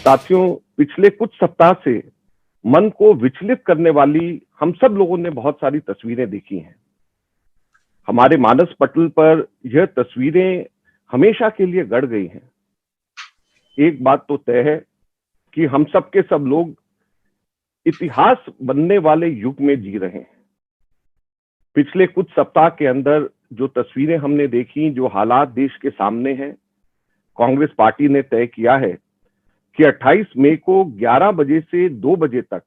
साथियों, पिछले कुछ सप्ताह से मन को विचलित करने वाली हम सब लोगों ने बहुत सारी तस्वीरें देखी हैं। हमारे मानस पटल पर यह तस्वीरें हमेशा के लिए गड़ गई हैं। एक बात तो तय है कि हम सब के सब लोग इतिहास बनने वाले युग में जी रहे हैं। पिछले कुछ सप्ताह के अंदर जो तस्वीरें हमने देखी, जो हालात देश के सामने हैं, कांग्रेस पार्टी ने तय किया है कि 28 मई को 11 बजे से 2 बजे तक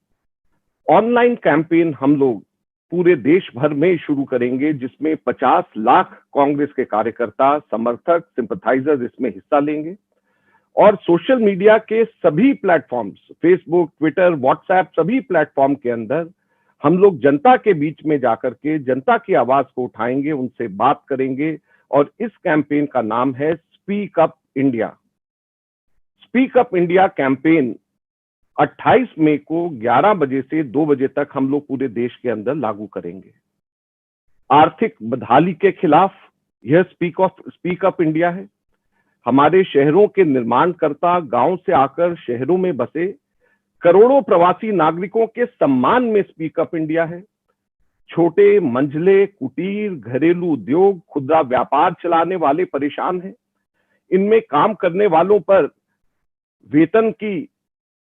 ऑनलाइन कैंपेन हम लोग पूरे देश भर में शुरू करेंगे, जिसमें 50 लाख कांग्रेस के कार्यकर्ता, समर्थक, सिंपथाइजर्स इसमें हिस्सा लेंगे और सोशल मीडिया के सभी प्लेटफॉर्म्स, फेसबुक, ट्विटर, व्हाट्सएप, सभी प्लेटफॉर्म के अंदर हम लोग जनता के बीच में जाकर के जनता की आवाज को उठाएंगे, उनसे बात करेंगे और इस कैंपेन का नाम है speak up India. Speak up India campaign 28 मई को 11 बजे से 2 बजे तक हम लोग पूरे देश के अंदर लागू करेंगे। आर्थिक बदहाली के खिलाफ यह स्पीक अप इंडिया है। हमारे शहरों के निर्माणकर्ता गांव से आकर शहरों में बसे करोड़ों प्रवासी नागरिकों के सम्मान में स्पीक अप इंडिया है। छोटे मंझले, कुटीर, घरेलू उद्योग, खुदरा व्यापार चलाने वाले परेशान हैं। इनमें काम करने वालों पर वेतन की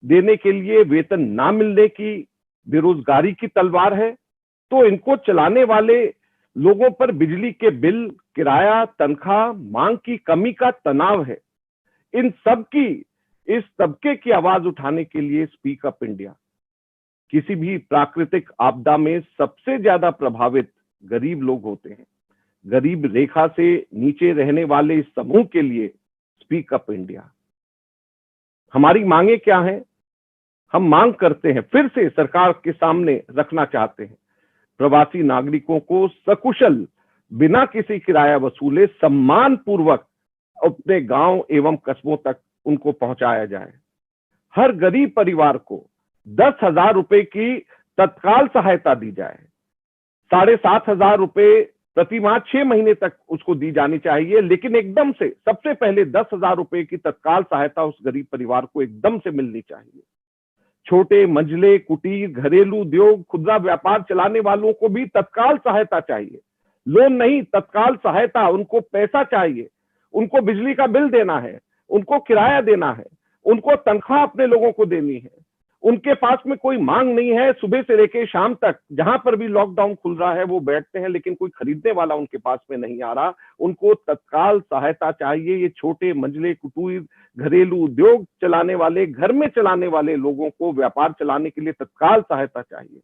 देने के लिए वेतन ना मिलने की, बेरोजगारी की तलवार है, तो इनको चलाने वाले लोगों पर बिजली के बिल, किराया, तनख्वाह, मांग की कमी का तनाव है। इन सब की, इस तबके की आवाज उठाने के लिए स्पीक अप इंडिया। किसी भी प्राकृतिक आपदा में सबसे ज्यादा प्रभावित गरीब लोग होते हैं। गरीब रेखा से नीचे रहने वाले इस समूह के लिए स्पीक अप इंडिया। हमारी मांगे क्या हैं? हम मांग करते हैं, फिर से सरकार के सामने रखना चाहते हैं, प्रवासी नागरिकों को सकुशल, बिना किसी किराया वसूले, सम्मान पूर्वक अपने गांव एवं कस्बों तक उनको पहुंचाया जाए। हर गरीब परिवार को 10,000 रुपए की तत्काल सहायता दी जाए। 7,500 रुपए प्रति माह 6 महीने तक उसको दी जानी चाहिए, लेकिन एकदम से सबसे पहले 10,000 रुपए की तत्काल सहायता उस गरीब परिवार को एकदम से मिलनी चाहिए। छोटे मंझले, कुटीर, घरेलू उद्योग, खुदरा व्यापार चलाने वालों को भी तत्काल सहायता चाहिए। लोन नहीं, तत्काल सहायता। उनको पैसा चाहिए, उनको बिजली का बिल देना है, उनको किराया देना है, उनको तनख्वाह अपने लोगों को देनी है। उनके पास में कोई मांग नहीं है। सुबह से लेकर शाम तक जहां पर भी लॉकडाउन खुल रहा है वो बैठते हैं, लेकिन कोई खरीदने वाला उनके पास में नहीं आ रहा। उनको तत्काल सहायता चाहिए। ये छोटे मंझले, कुटीर, घरेलू उद्योग चलाने वाले, घर में चलाने वाले लोगों को व्यापार चलाने के लिए तत्काल सहायता चाहिए।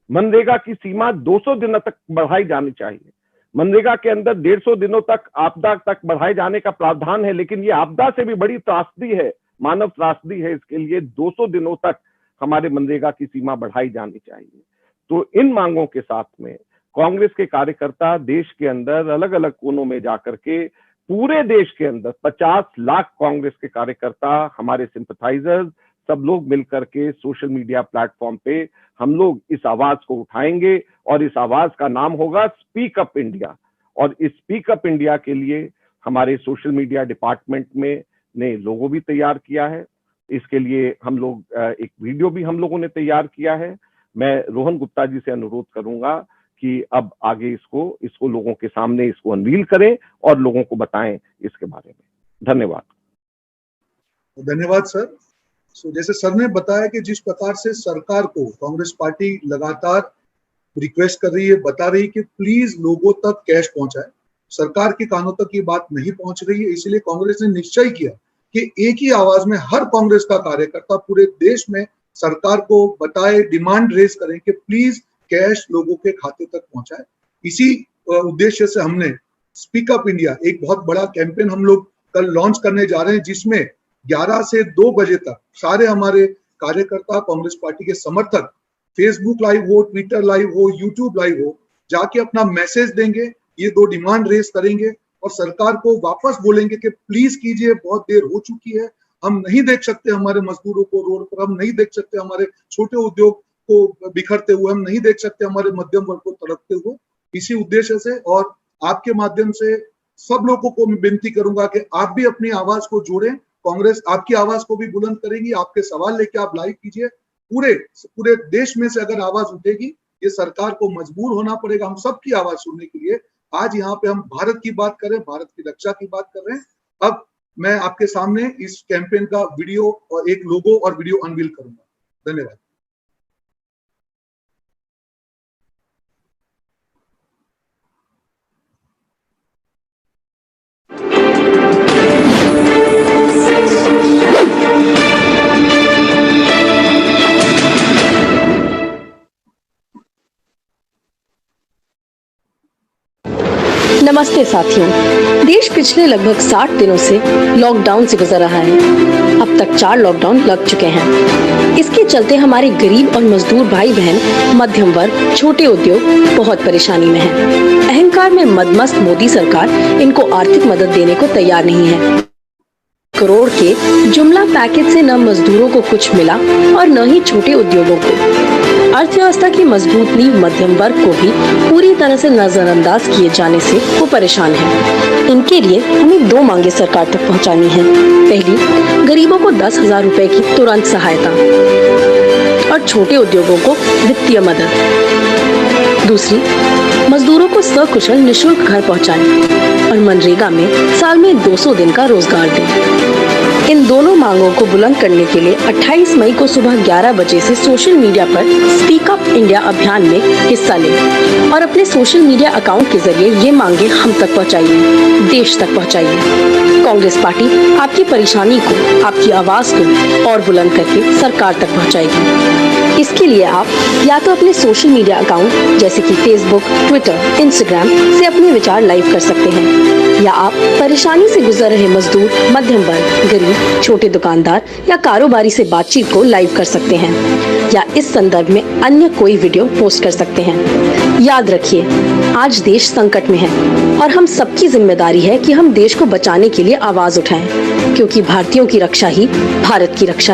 मनरेगा की सीमा 200 दिनों तक बढ़ाई जानी चाहिए। मनरेगा के अंदर 150 दिनों तक आपदा तक बढ़ाए जाने का प्रावधान है, लेकिन ये आपदा से भी बड़ी त्रासदी है, मानव त्रासदी है। इसके लिए 200 दिनों तक हमारे मनरेगा की सीमा बढ़ाई जानी चाहिए। तो इन मांगों के साथ में कांग्रेस के कार्यकर्ता देश के अंदर अलग अलग कोनों में जाकर के पूरे देश के अंदर 50 लाख कांग्रेस के कार्यकर्ता, हमारे सिंपथाइजर्स, सब लोग मिलकर के सोशल मीडिया प्लेटफॉर्म पे हम लोग इस आवाज को उठाएंगे और इस आवाज का नाम होगा स्पीक अप इंडिया। और इस स्पीक अप इंडिया के लिए हमारे सोशल मीडिया डिपार्टमेंट में ने लोगो भी तैयार किया है। इसके लिए हम लोग एक वीडियो भी हम लोगों ने तैयार किया है। मैं रोहन गुप्ता जी से अनुरोध करूंगा कि अब आगे इसको लोगों के सामने इसको अनवील करें और लोगों को बताएं इसके बारे में। धन्यवाद। धन्यवाद सर। जैसे सर ने बताया कि जिस प्रकार से सरकार को कांग्रेस पार्टी लगातार रिक्वेस्ट कर रही है, बता रही है कि प्लीज लोगों तक कैश पहुंचाए, सरकार के कानों तक ये बात नहीं पहुंच रही है। इसलिए कांग्रेस ने निश्चय किया कि एक ही आवाज में हर कांग्रेस का कार्यकर्ता पूरे देश में सरकार को बताए, डिमांड रेज करें कि प्लीज कैश लोगों के खाते तक पहुंचाए। इसी उद्देश्य से हमने स्पीक अप इंडिया एक बहुत बड़ा कैंपेन हम लोग कल लॉन्च करने जा रहे हैं, जिसमें 11 से 2 बजे तक सारे हमारे कार्यकर्ता, कांग्रेस पार्टी के समर्थक फेसबुक लाइव हो, ट्विटर लाइव हो, यूट्यूब लाइव हो, जाके अपना मैसेज देंगे, ये 2 डिमांड रेज करेंगे और सरकार को वापस बोलेंगे कि प्लीज कीजिए, बहुत देर हो चुकी है, हम नहीं देख सकते हमारे मजदूरों को रोड पर, हम नहीं देख सकते हमारे छोटे उद्योग को बिखरते हुए, हम नहीं देख सकते हमारे मध्यम वर्ग को तड़पते हुए। इसी उद्देश्य से और आपके माध्यम से सब लोगों को मैं विनती करूंगा कि आप भी अपनी आवाज को जोड़ें कांग्रेस आपकी आवाज को भी बुलंद करेगी, आपके सवाल लेके आप लाइव कीजिए। पूरे देश में से अगर आवाज उठेगी, ये सरकार को मजबूर होना पड़ेगा हम सबकी आवाज सुनने के लिए। आज यहाँ पे हम भारत की बात कर रहे हैं, भारत की रक्षा की बात कर रहे हैं। अब मैं आपके सामने इस कैंपेन का वीडियो और एक लोगो और वीडियो अनवील करूंगा। धन्यवाद। नमस्ते साथियों, देश पिछले लगभग 60 दिनों से लॉकडाउन से गुजर रहा है। अब तक 4 लॉकडाउन लग चुके हैं। इसके चलते हमारे गरीब और मजदूर भाई बहन, मध्यम वर्ग, छोटे उद्योग बहुत परेशानी में हैं। अहंकार में मदमस्त मोदी सरकार इनको आर्थिक मदद देने को तैयार नहीं है। करोड़ के जुमला पैकेज से न मजदूरों को कुछ मिला और न ही छोटे उद्योगों को। अर्थव्यवस्था की मजबूत नींव मध्यम वर्ग को भी पूरी तरह से नजरअंदाज किए जाने से वो परेशान है। इनके लिए हमें 2 मांगे सरकार तक पहुंचानी है। पहली, गरीबों को 10,000 रुपए की तुरंत सहायता और छोटे उद्योगों को वित्तीय मदद। दूसरी, मजदूरों को सकुशल निःशुल्क घर पहुंचाने और मनरेगा में साल में 200 दिन का रोजगार दें। इन दोनों मांगों को बुलंद करने के लिए 28 मई को सुबह 11 बजे से सोशल मीडिया पर स्पीक अप इंडिया अभियान में हिस्सा लें और अपने सोशल मीडिया अकाउंट के जरिए ये मांगे हम तक पहुंचाइए, देश तक पहुंचाइए। कांग्रेस पार्टी आपकी परेशानी को, आपकी आवाज को और बुलंद करके सरकार तक पहुंचाएगी। इसके लिए आप या तो अपने सोशल मीडिया अकाउंट जैसे कि फेसबुक, ट्विटर, इंस्टाग्राम से अपने विचार लाइव कर सकते हैं, या आप परेशानी से गुजर रहे मजदूर, मध्यम वर्ग, गरीब, छोटे दुकानदार या कारोबारी से बातचीत को लाइव कर सकते हैं, या इस संदर्भ में अन्य कोई वीडियो पोस्ट कर सकते हैं। याद रखिए, आज देश संकट में है और हम सबकी जिम्मेदारी है कि हम देश को बचाने के लिए आवाज उठाएं, क्योंकि भारतीयों की रक्षा ही भारत की रक्षा है।